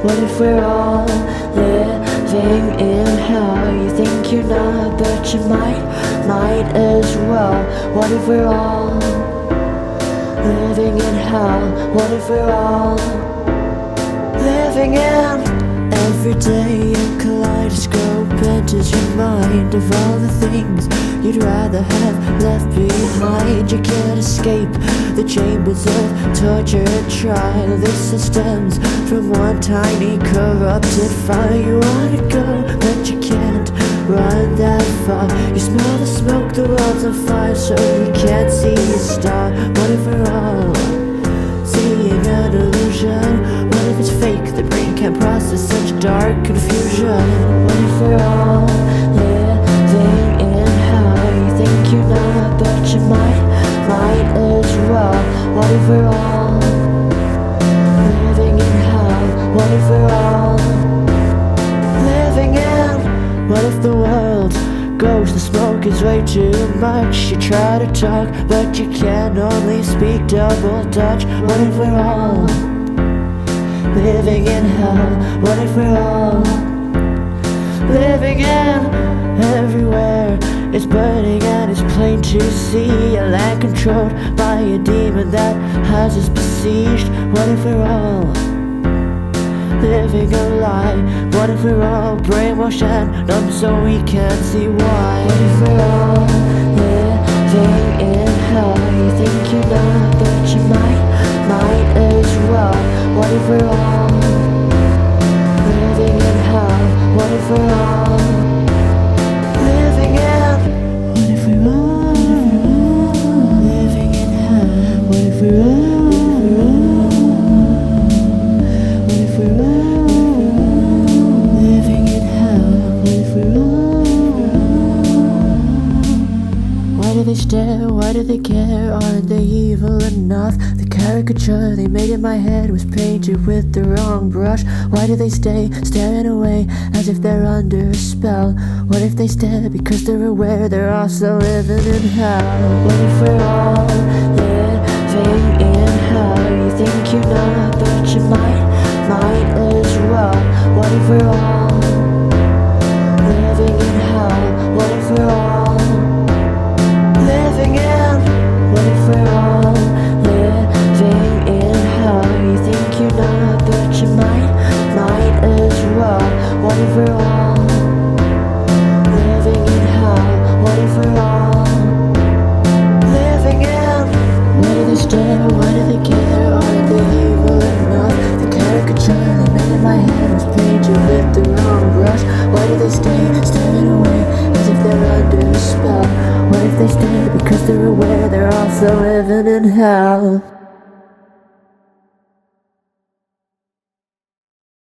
What if we're all living in hell? You think you're not, but you might as well. What if we're all living in hell? What if we're all living in? Every day a kaleidoscope enters your mind of all the things you'd rather have left behind. You can't escape the chambers of torture and trial. This systems from one tiny corrupted fire. You wanna go, but you can't run that far. You smell the smoke, the world's on fire, so you can't see a star. What if we're all seeing an illusion? What if it's fake? The brain can't process such dark confusion. What if we're all living in hell? You think you're not, but you might as well. What if we're all living in hell? What if we're all living in? What if the world goes, the smoke is way too much? You try to talk, but you can only speak double Dutch. What if we're all living in hell? What if we're all living in? Everywhere it's burning and it's plain to see a land controlled by a demon that has us besieged. What if we're all living a lie? What if we're all brainwashed and numb so we can't see why? What if we're all living in hell? You think you're not, but you might as well. What if we're all living in hell? What if we're all living in? What if we're all living in hell? What if we're all living in hell? What if we're all? Why do they stare? Why do they care? Aren't they evil enough? The caricature they made in my head was painted with the wrong brush. Why do they stay staring away as if they're under a spell? What if they stare because they're aware they're also living in hell? What if we're all living in hell? You think you're not, but you might as well. What if we're all living in hell? What if we're all living in? What if we're all living in hell? You think you're not, but you might as well. What if we're all living in hell? What if we're all living in? Why do they stare? Why do they care? Aren't they evil enough? The caricature they made in my head was painted with the wrong brush. Why do they stay staring away as if they're under a spell? What if they stay because they're aware they're also living in hell?